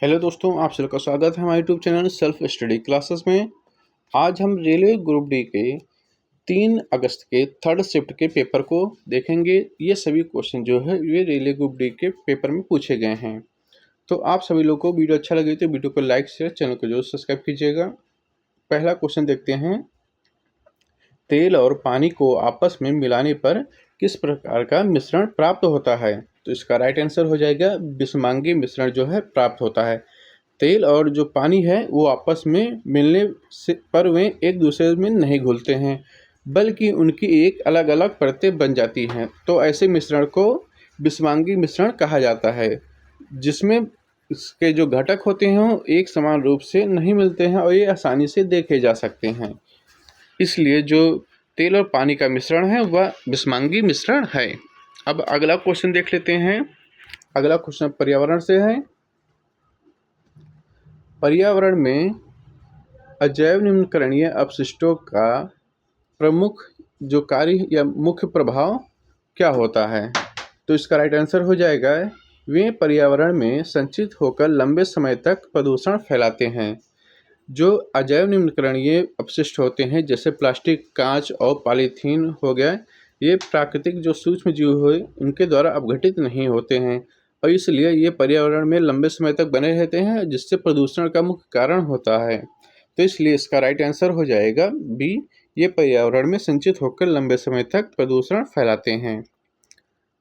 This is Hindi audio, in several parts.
हेलो दोस्तों, आप सभी का स्वागत है हमारे YouTube channel self study classes में। आज हम रेलवे ग्रुप डी के 3 अगस्त के थर्ड शिफ्ट के पेपर को देखेंगे। ये सभी क्वेश्चन जो है ये रेलवे ग्रुप डी के पेपर में पूछे गए हैं। तो आप सभी लोगों को वीडियो अच्छा लगे तो वीडियो को लाइक शेयर, चैनल को जरूर सब्सक्राइब कीजिएगा। पहला क्वेश्चन देखते हैं। तेल और पानी को आपस में मिलाने पर किस प्रकार का मिश्रण प्राप्त होता है? तो इसका राइट आंसर हो जाएगा विषमांगी मिश्रण जो है प्राप्त होता है। तेल और जो पानी है वो आपस में मिलने से पर वे एक दूसरे में नहीं घुलते हैं, बल्कि उनकी एक अलग अलग परतें बन जाती हैं। तो ऐसे मिश्रण को विषमांगी मिश्रण कहा जाता है, जिसमें इसके जो घटक होते हैं वो एक समान रूप से नहीं मिलते हैं और ये आसानी से देखे जा सकते हैं। इसलिए जो तेल और पानी का मिश्रण है वह विषमांगी मिश्रण है। अब अगला क्वेश्चन देख लेते हैं। अगला क्वेश्चन पर्यावरण से है। पर्यावरण में अजैव निम्नकरणीय अपशिष्टों का प्रमुख जो कार्य या मुख्य प्रभाव क्या होता है? तो इसका राइट आंसर हो जाएगा वे पर्यावरण में संचित होकर लंबे समय तक प्रदूषण फैलाते हैं। जो अजैव निम्नकरणीय अपशिष्ट होते हैं जैसे प्लास्टिक, कांच और पॉलीथीन हो गया, ये प्राकृतिक जो सूक्ष्म जीव हुए उनके द्वारा अपघटित नहीं होते हैं और इसलिए ये पर्यावरण में लंबे समय तक बने रहते हैं, जिससे प्रदूषण का मुख्य कारण होता है। तो इसलिए इसका राइट आंसर हो जाएगा बी, ये पर्यावरण में संचित होकर लंबे समय तक प्रदूषण फैलाते हैं।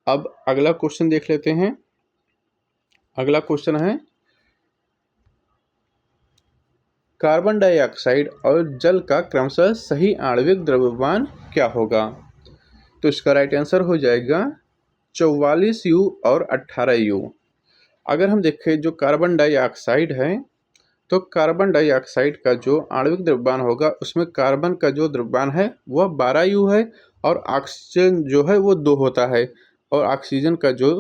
अब अगला क्वेश्चन देख लेते हैं। अगला क्वेश्चन है कार्बन डाइऑक्साइड और जल का क्रमशः सही आणविक द्रव्यमान क्या होगा? तो इसका राइट आंसर हो जाएगा 44U और 18U। अगर हम देखें जो कार्बन डाइऑक्साइड है, तो कार्बन डाइऑक्साइड का जो आणविक द्रव्यमान होगा उसमें कार्बन का जो द्रव्यमान है वह 12U है और ऑक्सीजन जो है वो 2 होता है और ऑक्सीजन का जो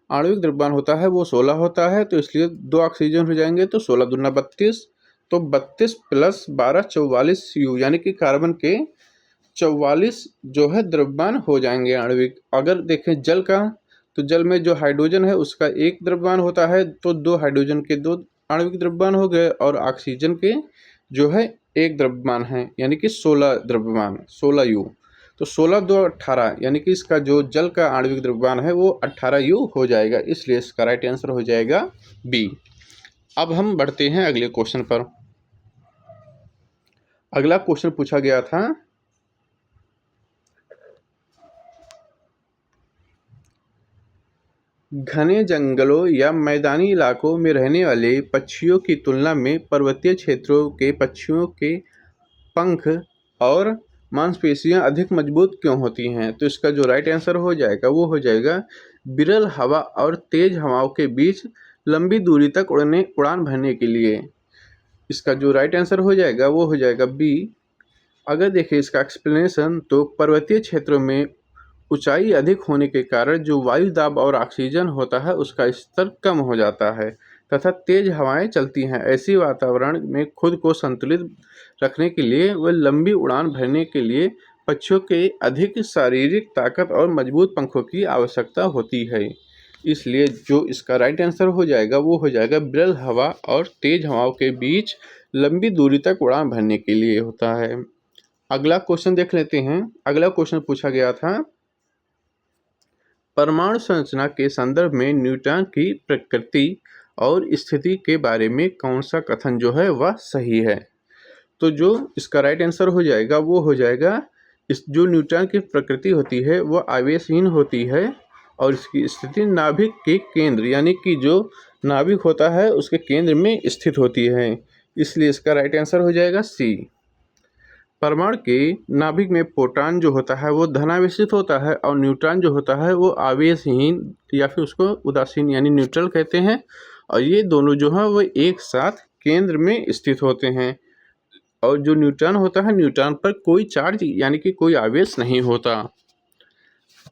आणविक द्रव्यमान होता है वो 16 होता है। तो इसलिए 2 ऑक्सीजन हो जाएंगे तो 16 दूना 32, तो 32 + 12 44U, यानी कि कार्बन के 44 जो है द्रव्यमान हो जाएंगे आणविक। अगर देखें जल का, तो जल में जो हाइड्रोजन है उसका 1 द्रव्यमान होता है, तो 2 हाइड्रोजन के 2 आणविक द्रव्यमान हो गए और ऑक्सीजन के जो है 1 द्रव्यमान है, यानी कि 16 द्रव्यमान 16U। तो 16 2 18, यानी कि इसका जो जल का आणविक द्रव्यमान है वो 18U हो जाएगा। इसलिए इसका राइट आंसर हो जाएगा बी। अब हम बढ़ते हैं अगले क्वेश्चन पर। अगला क्वेश्चन पूछा गया था घने जंगलों या मैदानी इलाकों में रहने वाले पक्षियों की तुलना में पर्वतीय क्षेत्रों के पक्षियों के पंख और मांसपेशियां अधिक मजबूत क्यों होती हैं? तो इसका जो राइट आंसर हो जाएगा वो हो जाएगा विरल हवा और तेज हवाओं के बीच लंबी दूरी तक उड़ान भरने के लिए। इसका जो राइट आंसर हो जाएगा वो हो जाएगा बी। अगर देखें इसका एक्सप्लेनेशन, तो पर्वतीय क्षेत्रों में ऊंचाई अधिक होने के कारण जो वायु दाब और ऑक्सीजन होता है उसका स्तर कम हो जाता है तथा तेज हवाएं चलती हैं। ऐसी वातावरण में खुद को संतुलित रखने के लिए व लंबी उड़ान भरने के लिए पक्षियों के अधिक शारीरिक ताकत और मजबूत पंखों की आवश्यकता होती है। इसलिए जो इसका राइट आंसर हो जाएगा वो हो जाएगा विरल हवा और तेज हवाओं के बीच लंबी दूरी तक उड़ान भरने के लिए होता है। अगला क्वेश्चन देख लेते हैं। अगला क्वेश्चन पूछा गया था परमाणु संरचना के संदर्भ में न्यूटन की प्रकृति और स्थिति के बारे में कौन सा कथन जो है वह सही है? तो जो इसका राइट आंसर हो जाएगा वो हो जाएगा इस जो न्यूटन की प्रकृति होती है वह आवेशहीन होती है और इसकी स्थिति नाभिक के केंद्र, यानी कि जो नाभिक होता है उसके केंद्र में स्थित होती है। इसलिए इसका राइट आंसर हो जाएगा सी। परमाणु के नाभिक में प्रोटॉन जो होता है वो धनावेशित होता है और न्यूट्रॉन जो होता है वो आवेशहीन या फिर उसको उदासीन यानी न्यूट्रल कहते हैं। और ये दोनों जो है वो एक साथ केंद्र में स्थित होते हैं और जो न्यूट्रॉन होता है न्यूट्रॉन पर कोई चार्ज यानी कि कोई आवेश नहीं होता।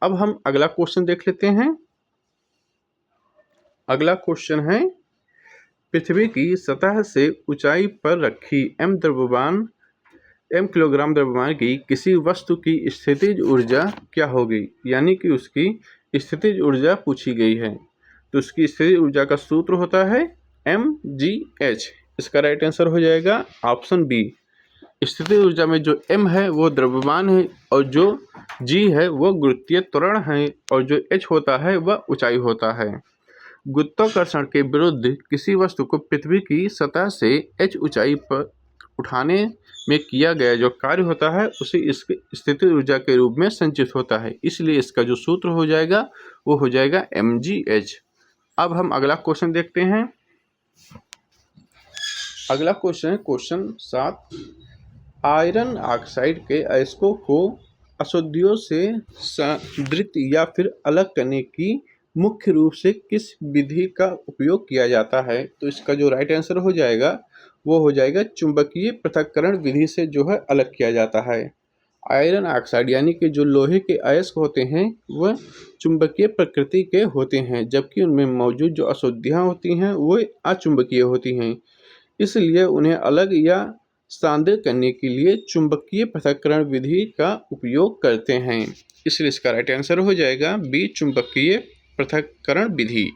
अब हम अगला क्वेश्चन देख लेते हैं। अगला क्वेश्चन है पृथ्वी की सतह से ऊंचाई पर रखी m किलोग्राम द्रव्यमान की किसी वस्तु की स्थितिज ऊर्जा क्या होगी? यानी कि उसकी स्थितिज ऊर्जा पूछी गई है। तो उसकी स्थितिज ऊर्जा का सूत्र होता है mgh। इसका राइट आंसर हो जाएगा ऑप्शन बी। स्थितिज ऊर्जा में जो m है वो द्रव्यमान है और जो g है वो गुरुत्वीय त्वरण है और जो h होता है वह ऊंचाई होता है। गुरुत्वाकर्षण के विरुद्ध किसी वस्तु को पृथ्वी की सतह से h ऊंचाई पर उठाने में किया गया जो कार्य होता है उसे इसकी स्थितिज ऊर्जा के रूप में संचित होता है। इसलिए इसका जो सूत्र हो जाएगा वो हो जाएगा mgh। अब हम अगला क्वेश्चन देखते हैं। अगला क्वेश्चन है क्वेश्चन 7। आयरन ऑक्साइड के अयस्कों को अशुद्धियों से संदृत या फिर अलग करने की मुख्य रूप से किस विधि का उपयोग किया जाता है? तो इसका जो राइट आंसर हो जाएगा वो हो जाएगा चुंबकीय पृथक्करण विधि से जो है अलग किया जाता है। आयरन ऑक्साइड यानी कि जो लोहे के अयस्क होते हैं वह चुंबकीय प्रकृति के होते हैं, जबकि उनमें मौजूद जो अशुद्धियाँ होती हैं वो अचुंबकीय होती हैं। इसलिए उन्हें अलग या सांद्र करने के लिए चुंबकीय पृथक्करण विधि का उपयोग करते हैं। इसलिए इसका राइट आंसर हो जाएगा बी, चुंबकीय पृथक्करण विधि।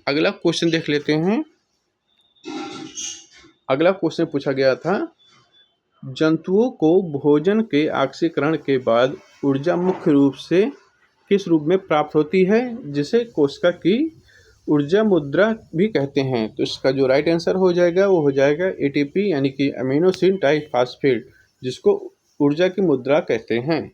अगला क्वेश्चन देख लेते हैं। अगला क्वेश्चन पूछा गया था, जंतुओं को भोजन के ऑक्सीकरण के बाद ऊर्जा मुख्य रूप से किस रूप में प्राप्त होती है, जिसे कोशिका की ऊर्जा मुद्रा भी कहते हैं? तो इसका जो राइट आंसर हो जाएगा वो हो जाएगा एटीपी यानी कि अमीनोसिन ट्राइफॉस्फेट, जिसको ऊर्जा की मुद्रा कहते हैं।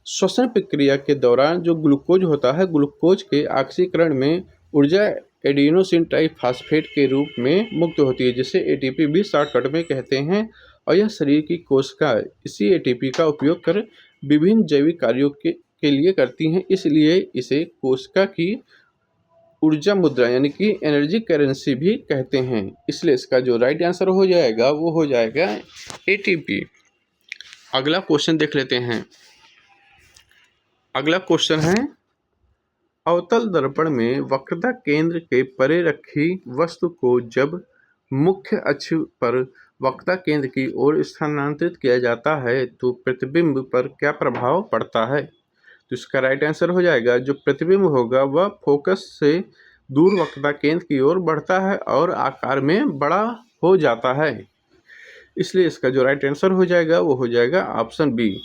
श्वसन प्रक्रिया के दौरान जो ग्लूकोज होता है, ग्लूकोज के ऑक्सीकरण में ऊर्जा एडिनोसिन ट्राइफॉस्फेट के रूप में मुक्त होती है, जिसे एटीपी भी शॉर्टकट में कहते हैं। और यह शरीर की कोशिका इसी एटीपी का उपयोग कर विभिन्न जैविक कार्यों के लिए करती हैं। इसलिए इसे कोशिका की ऊर्जा मुद्रा यानी कि एनर्जी करेंसी भी कहते हैं। इसलिए इसका जो राइट आंसर हो जाएगा वो हो जाएगा एटीपी। अगला क्वेश्चन देख लेते हैं। अगला क्वेश्चन है, अवतल दर्पण में वक्रता केंद्र के परे रखी वस्तु को जब मुख्य अक्ष पर वक्रता केंद्र की ओर स्थानांतरित किया जाता है तो प्रतिबिंब पर क्या प्रभाव पड़ता है? तो इसका राइट आंसर हो जाएगा जो प्रतिबिंब होगा वह फोकस से दूर वक्रता केंद्र की ओर बढ़ता है और आकार में बड़ा हो जाता है। इसलिए इसका जो राइट आंसर हो जाएगा वो हो जाएगा ऑप्शन बी।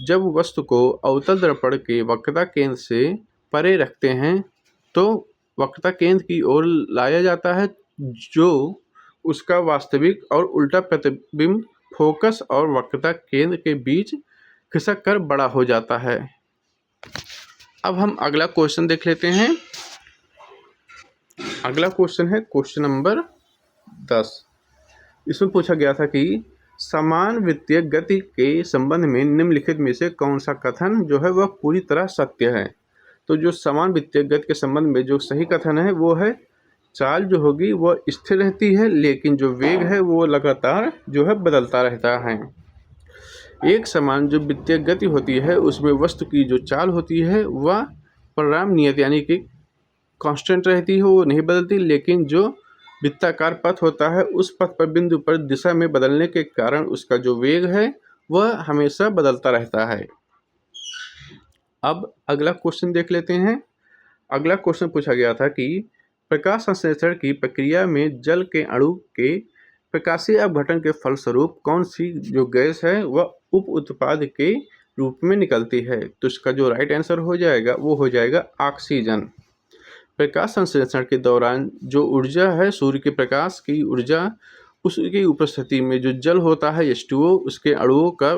जब वस्तु को अवतल दर्पण के वक्रता केंद्र से परे रखते हैं तो वक्रता केंद्र की ओर लाया जाता है, जो उसका वास्तविक और उल्टा प्रतिबिंब फोकस और वक्रता केंद्र के बीच खिसक कर बड़ा हो जाता है। अब हम अगला क्वेश्चन देख लेते हैं। अगला क्वेश्चन है क्वेश्चन नंबर 10। इसमें पूछा गया था कि समान वृत्तीय गति के संबंध में निम्नलिखित में से कौन सा कथन जो है वह पूरी तरह सत्य है? तो जो समान वृत्तीय गति के संबंध में जो सही कथन है वो है, चाल जो होगी वह स्थिर रहती है लेकिन जो वेग है वो लगातार जो है बदलता रहता है। एक समान जो वृत्तीय गति होती है उसमें वस्तु की जो चाल होती है वह परिणाम नियत यानी कि कांस्टेंट रहती है, वो नहीं बदलती। लेकिन जो वृत्ताकार पथ होता है उस पथ पर बिंदु पर दिशा में बदलने के कारण उसका जो वेग है वह हमेशा बदलता रहता है। अब अगला क्वेश्चन देख लेते हैं। अगला क्वेश्चन पूछा गया था कि प्रकाश संश्लेषण की प्रक्रिया में जल के अणु के प्रकाशीय अपघटन के फलस्वरूप कौन सी जो गैस है वह उप उत्पाद के रूप में निकलती है? तो इसका जो राइट आंसर हो जाएगा वो हो जाएगा ऑक्सीजन। प्रकाश संश्लेषण के दौरान जो ऊर्जा है, सूर्य के प्रकाश की ऊर्जा, उसकी उपस्थिति में जो जल होता है H2O, उसके अणुओं का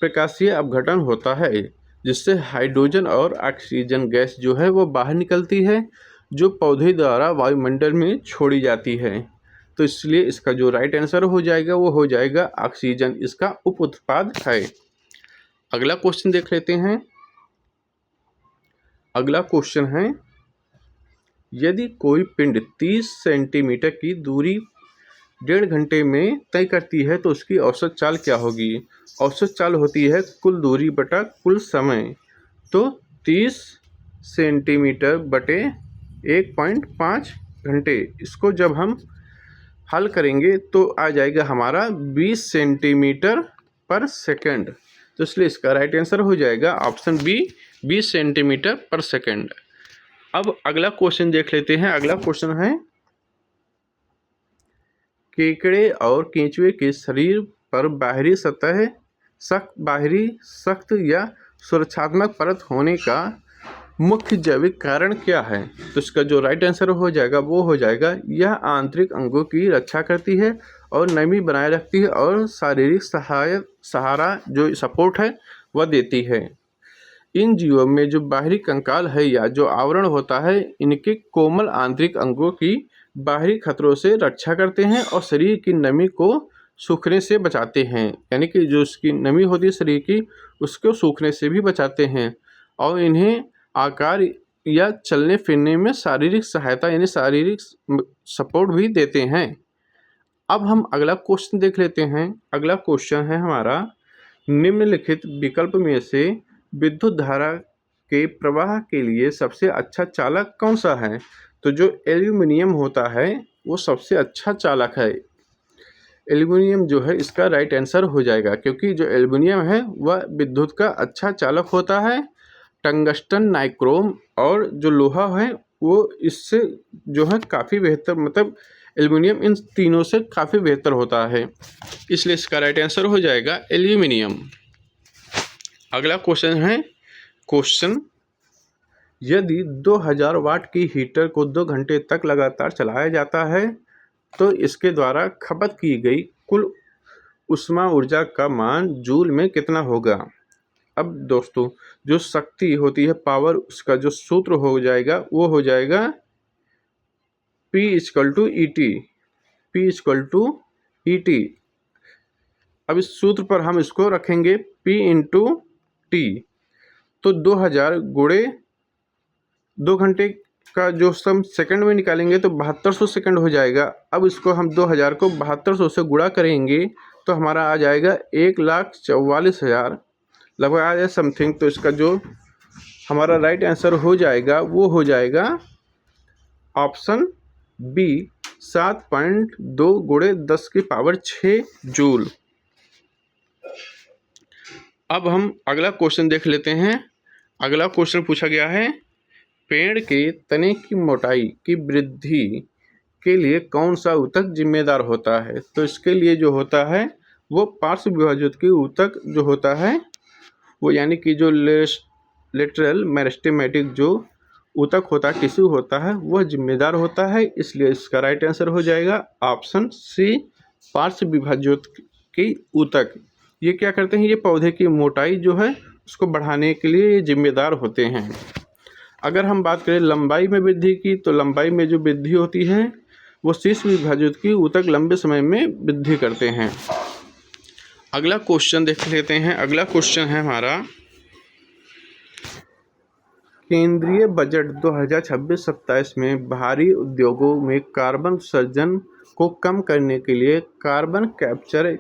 प्रकाशीय अपघटन होता है, जिससे हाइड्रोजन और ऑक्सीजन गैस जो है वो बाहर निकलती है, जो पौधे द्वारा वायुमंडल में छोड़ी जाती है। तो इसलिए इसका जो राइट आंसर हो जाएगा वो हो जाएगा ऑक्सीजन, इसका उप उत्पाद है। अगला क्वेश्चन देख लेते हैं। अगला क्वेश्चन है, यदि कोई पिंड 30 सेंटीमीटर की दूरी 1.5 घंटे में तय करती है तो उसकी औसत चाल क्या होगी? औसत चाल होती है कुल दूरी बटा कुल समय। तो 30 सेंटीमीटर बटे 1.5 घंटे, इसको जब हम हल करेंगे तो आ जाएगा हमारा 20 सेंटीमीटर पर सेकंड। तो इसलिए इसका राइट आंसर हो जाएगा ऑप्शन बी, 20 सेंटीमीटर पर सेकंड। अब अगला क्वेश्चन देख लेते हैं। अगला क्वेश्चन है, केकड़े और केंचुए के शरीर पर बाहरी सख्त या सुरक्षात्मक परत होने का मुख्य जैविक कारण क्या है? तो इसका जो राइट आंसर हो जाएगा वो हो जाएगा, यह आंतरिक अंगों की रक्षा करती है और नमी बनाए रखती है और शारीरिक सहारा जो सपोर्ट है वह देती है। इन जीवों में जो बाहरी कंकाल है या जो आवरण होता है, इनके कोमल आंतरिक अंगों की बाहरी खतरों से रक्षा करते हैं और शरीर की नमी को सूखने से बचाते हैं, यानी कि जो उसकी नमी होती है शरीर की उसको सूखने से भी बचाते हैं और इन्हें आकार या चलने फिरने में शारीरिक सहायता यानी शारीरिक सपोर्ट भी देते हैं। अब हम अगला क्वेश्चन देख लेते हैं। अगला क्वेश्चन है हमारा, निम्नलिखित विकल्प में से विद्युत धारा के प्रवाह के लिए सबसे अच्छा चालक कौन सा है? तो जो एल्यूमिनियम होता है वो सबसे अच्छा चालक है। एल्यूमिनियम जो है इसका राइट आंसर हो जाएगा, क्योंकि जो एल्यूमिनियम है वह विद्युत का अच्छा चालक होता है। टंगस्टन, नाइक्रोम और जो लोहा है वो इससे जो है काफ़ी बेहतर, मतलब एल्यूमिनियम इन तीनों से काफ़ी बेहतर होता है, इसलिए इसका राइट आंसर हो जाएगा एल्यूमिनियम। अगला क्वेश्चन है, यदि 2000 वाट की हीटर को 2 घंटे तक लगातार चलाया जाता है तो इसके द्वारा खपत की गई कुल ऊष्मा ऊर्जा का मान जूल में कितना होगा? अब दोस्तों, जो शक्ति होती है पावर, उसका जो सूत्र हो जाएगा वो हो जाएगा P = ET। अब इस सूत्र पर हम इसको रखेंगे P × T, तो 2000 गुणे 2 घंटे का जो हम सेकंड में निकालेंगे तो 7200 सेकंड हो जाएगा। अब इसको हम 2000 को 7200 से गुणा करेंगे तो हमारा आ जाएगा 1,44,000 लगभग आ जाए समथिंग। तो इसका जो हमारा राइट आंसर हो जाएगा वो हो जाएगा ऑप्शन बी, 7.2 गुणे 10⁶ जूल। अब हम अगला क्वेश्चन देख लेते हैं। अगला क्वेश्चन पूछा गया है, पेड़ के तने की मोटाई की वृद्धि के लिए कौन सा ऊतक जिम्मेदार होता है? तो इसके लिए जो होता है वो पार्श्व विभाजित की ऊतक जो होता है वो, यानी कि जो लेटरल मेरिस्टेमेटिक जो ऊतक होता है, टिश्यू होता है, वह जिम्मेदार होता है, इसलिए इसका राइट आंसर हो जाएगा ऑप्शन सी, पार्श्व विभाजित की ऊतक। ये क्या करते हैं, ये पौधे की मोटाई जो है उसको बढ़ाने के लिए जिम्मेदार होते हैं। अगर हम बात करें लंबाई में वृद्धि की, तो लंबाई में जो वृद्धि होती है वो शीर्ष विभाजित की ऊतक लंबे समय में वृद्धि करते हैं। अगला क्वेश्चन देख लेते हैं। अगला क्वेश्चन है हमारा, केंद्रीय बजट 2026-27 में भारी उद्योगों में कार्बन उत्सर्जन को कम करने के लिए carbon capture,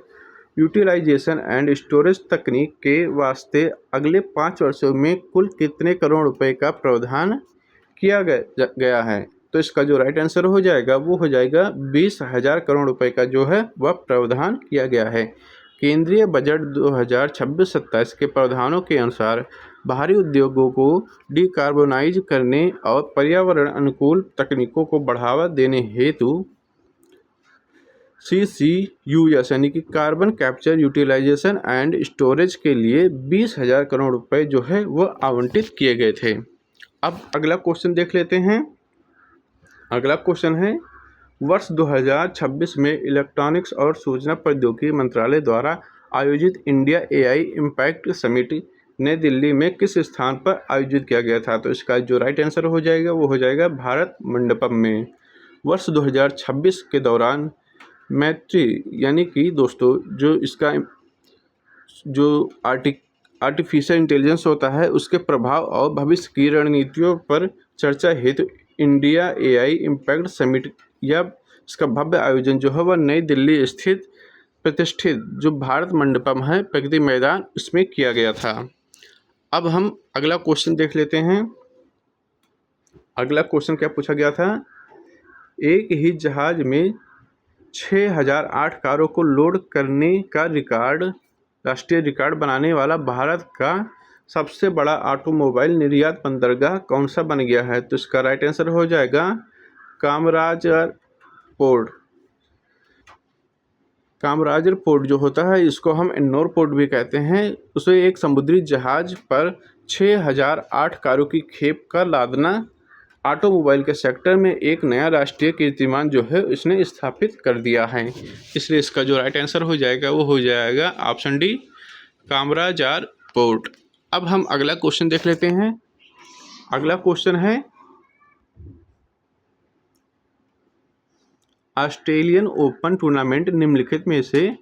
utilisation and storage तकनीक के वास्ते अगले 5 वर्षों में कुल कितने करोड़ रुपए का प्रावधान किया गया है? तो इसका जो राइट आंसर हो जाएगा वो हो जाएगा 20,000 करोड़ रुपए का जो है वह प्रावधान किया गया है। केंद्रीय बजट 2026-27 के प्रावधानों के अनुसार भारी उद्योगों को डिकार्बोनाइज करने और पर्यावरण अनुकूल तकनीकों को बढ़ावा देने हेतु CCUS यानी कि carbon capture, utilisation and storage के लिए 20,000 करोड़ रुपए जो है वो आवंटित किए गए थे। अब अगला क्वेश्चन देख लेते हैं। अगला क्वेश्चन है, वर्ष 2026 में इलेक्ट्रॉनिक्स और सूचना प्रौद्योगिकी मंत्रालय द्वारा आयोजित इंडिया AI इम्पैक्ट समिट नई दिल्ली में किस स्थान पर आयोजित किया गया था? तो इसका जो राइट आंसर हो जाएगा वो हो जाएगा भारत मंडपम में। वर्ष 2026 के दौरान मैत्री, यानी कि दोस्तों जो इसका जो आर्टिफिशियल इंटेलिजेंस होता है उसके प्रभाव और भविष्य की रणनीतियों पर चर्चा हेतु इंडिया AI इम्पैक्ट समिट या इसका भव्य आयोजन जो है वह नई दिल्ली स्थित प्रतिष्ठित जो भारत मंडपम है, प्रगति मैदान, इसमें किया गया था। अब हम अगला क्वेश्चन देख लेते हैं। अगला क्वेश्चन क्या पूछा गया था, एक ही जहाज में 6008 कारों को लोड करने का राष्ट्रीय रिकॉर्ड बनाने वाला भारत का सबसे बड़ा ऑटोमोबाइल निर्यात बंदरगाह कौन सा बन गया है? तो इसका राइट आंसर हो जाएगा कामराज पोर्ट। कामराजर पोर्ट जो होता है इसको हम एन्नोर पोर्ट भी कहते हैं। उसे एक समुद्री जहाज पर 6008 कारों की खेप का लादना ऑटोमोबाइल के सेक्टर में एक नया राष्ट्रीय कीर्तिमान जो है उसने स्थापित कर दिया है। इसलिए इसका जो राइट आंसर हो जाएगा वो हो जाएगा ऑप्शन डी, कामराजार पोर्ट। अब हम अगला क्वेश्चन देख लेते हैं। अगला क्वेश्चन है ऑस्ट्रेलियन ओपन टूर्नामेंट निम्नलिखित में से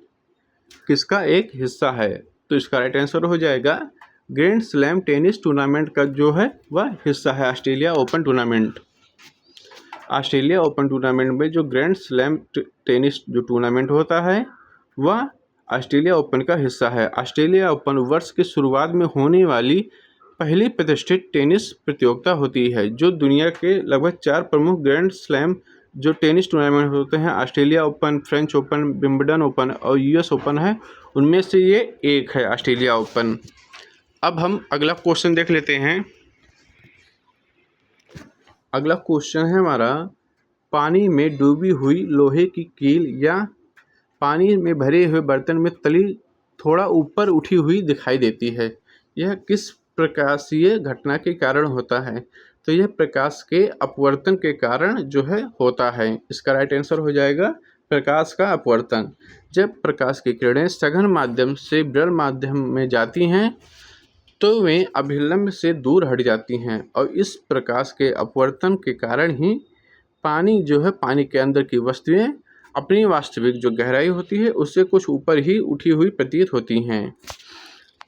किसका एक हिस्सा है? तो इसका राइट आंसर हो जाएगा ग्रैंड स्लैम टेनिस टूर्नामेंट का जो है वह हिस्सा है Australia open tournament. Australia open tournament में जो ग्रैंड स्लैम टेनिस जो टूर्नामेंट होता है वह ऑस्ट्रेलिया ओपन का हिस्सा है। ऑस्ट्रेलिया ओपन वर्ष की शुरुआत में होने वाली पहली प्रतिष्ठित टेनिस प्रतियोगिता होती है जो दुनिया के लगभग 4 प्रमुख ग्रैंड स्लैम जो टेनिस टूर्नामेंट होते हैं, Australia open, French open, Wimbledon open और यूएस ओपन है, उनमें से ये एक है ऑस्ट्रेलिया ओपन। अब हम अगला क्वेश्चन देख लेते हैं। अगला क्वेश्चन है हमारा, पानी में डूबी हुई लोहे की कील या पानी में भरे हुए बर्तन में तली थोड़ा ऊपर उठी हुई दिखाई देती है, यह किस प्रकाशीय घटना के कारण होता है? तो यह प्रकाश के अपवर्तन के कारण जो है होता है। इसका राइट आंसर हो जाएगा प्रकाश का अपवर्तन। जब प्रकाश की किरणें सघन माध्यम से विरल माध्यम में जाती हैं तो वे अभिलंब से दूर हट जाती हैं और इस प्रकाश के अपवर्तन के कारण ही पानी जो है, पानी के अंदर की वस्तुएं अपनी वास्तविक जो गहराई होती है उससे कुछ ऊपर ही उठी हुई प्रतीत होती हैं।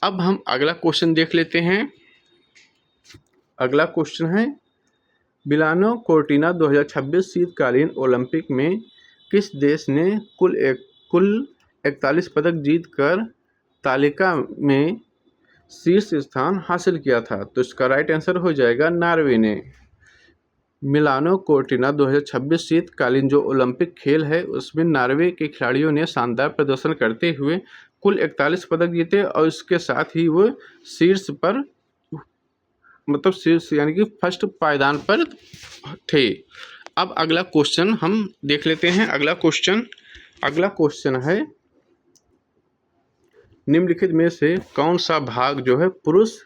अब हम अगला क्वेश्चन देख लेते हैं। अगला क्वेश्चन है, मिलानो कोर्टिना 2026 शीतकालीन ओलंपिक में किस देश ने कुल 41 पदक जीतकर तालिका में शीर्ष स्थान हासिल किया था? तो इसका राइट आंसर हो जाएगा नॉर्वे ने। मिलानो कोर्टिना 2026 शीतकालीन जो ओलंपिक खेल है उसमें नॉर्वे के खिलाड़ियों ने शानदार प्रदर्शन करते हुए कुल 41 पदक जीते और इसके साथ ही वो शीर्ष पर शीर्ष यानी कि फर्स्ट पायदान पर थे। अब अगला क्वेश्चन हम देख लेते हैं। अगला क्वेश्चन है, निम्नलिखित में से कौन सा भाग जो है पुरुष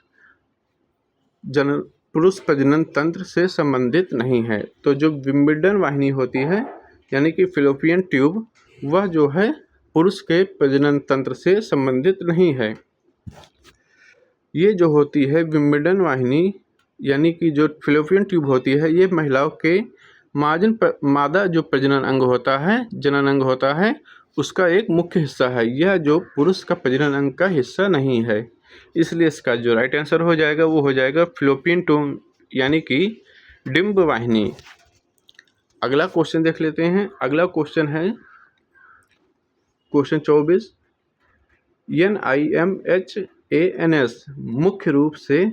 प्रजनन तंत्र से संबंधित नहीं है? तो जो विंबलडन वाहिनी होती है यानी कि फैलोपियन ट्यूब, वह जो है पुरुष के प्रजनन तंत्र से संबंधित नहीं है। ये जो होती है विंबलडन वाहिनी यानी कि जो फैलोपियन ट्यूब होती है, ये महिलाओं के मादा जो प्रजनन अंग होता है, जनन अंग होता है, उसका एक मुख्य हिस्सा है। यह जो पुरुष का प्रजनन अंग का हिस्सा नहीं है। इसलिए इसका जो राइट आंसर हो जाएगा वो हो जाएगा फैलोपियन ट्यूब यानी कि डिंब वाहिनी। अगला क्वेश्चन देख लेते हैं। अगला क्वेश्चन है क्वेश्चन 24, NIMHANS मुख्य रूप से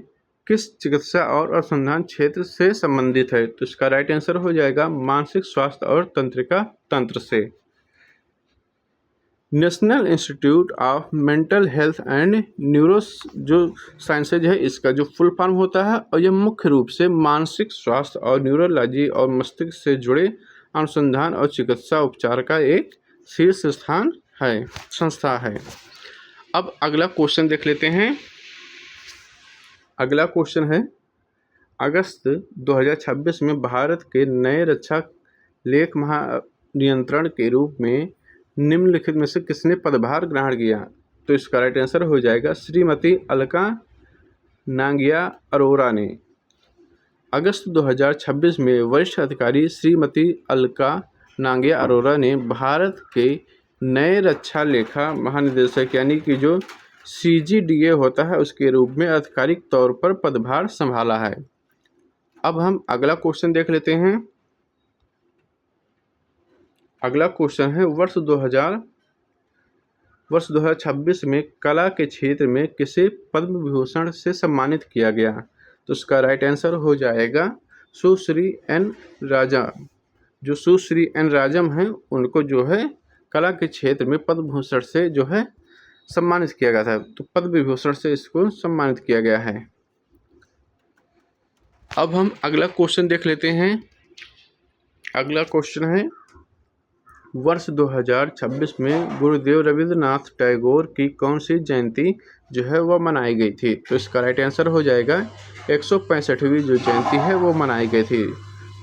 किस चिकित्सा और अनुसंधान क्षेत्र से संबंधित है? तो इसका राइट आंसर हो जाएगा मानसिक स्वास्थ्य और तंत्रिका तंत्र से। National institute of mental health and neuro जो साइंसेज है, इसका जो फुल फॉर्म होता है और यह मुख्य रूप से मानसिक स्वास्थ्य और न्यूरोलॉजी और मस्तिष्क से जुड़े अनुसंधान और चिकित्सा उपचार का एक शीर्ष संस्था है। अब अगला क्वेश्चन देख लेते हैं। अगला क्वेश्चन है, अगस्त 2026 में भारत के नए रक्षा लेख महानियंत्रण के रूप में निम्नलिखित में से किसने पदभार ग्रहण किया? तो इसका राइट आंसर हो जाएगा श्रीमती अलका नांगिया अरोरा ने। अगस्त 2026 में वरिष्ठ अधिकारी श्रीमती अलका नांगिया अरोरा ने भारत के नए रक्षा लेखा महानिदेशक यानी कि जो CGDA होता है उसके रूप में आधिकारिक तौर पर पदभार संभाला है। अब हम अगला क्वेश्चन देख लेते हैं। अगला क्वेश्चन है, वर्ष 2026 में कला के क्षेत्र में किसे पद्म विभूषण से सम्मानित किया गया? तो उसका राइट आंसर हो जाएगा सुश्री एन राजम। जो सुश्री एन राजम हैं उनको जो है कला के क्षेत्र में पद्म विभूषण से जो है सम्मानित किया गया था। तो पद्म विभूषण से इसको सम्मानित किया गया है। अब हम अगला क्वेश्चन देख लेते हैं। अगला क्वेश्चन है, वर्ष 2026 में गुरुदेव रविंद्रनाथ टैगोर की कौन सी जयंती जो है वह मनाई गई थी? तो इसका राइट आंसर हो जाएगा 165वीं जो जयंती है वो मनाई गई थी।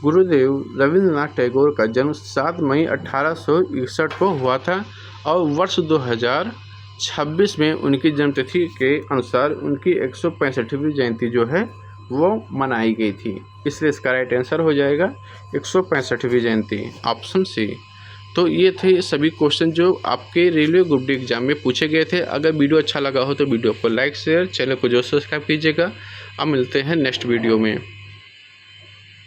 गुरुदेव रविंद्रनाथ टैगोर का जन्म 7 मई 1861 को हुआ था और वर्ष 2026 में उनकी जन्मतिथि के अनुसार उनकी 165वीं जयंती जो है वो मनाई गई थी। इसलिए इसका राइट आंसर हो जाएगा 165वीं जयंती, ऑप्शन सी। तो ये थे सभी क्वेश्चन जो आपके रेलवे ग्रुप डी एग्जाम में पूछे गए थे। अगर वीडियो अच्छा लगा हो तो वीडियो को लाइक शेयर, चैनल को जो सब्सक्राइब कीजिएगा। अब मिलते हैं नेक्स्ट वीडियो में।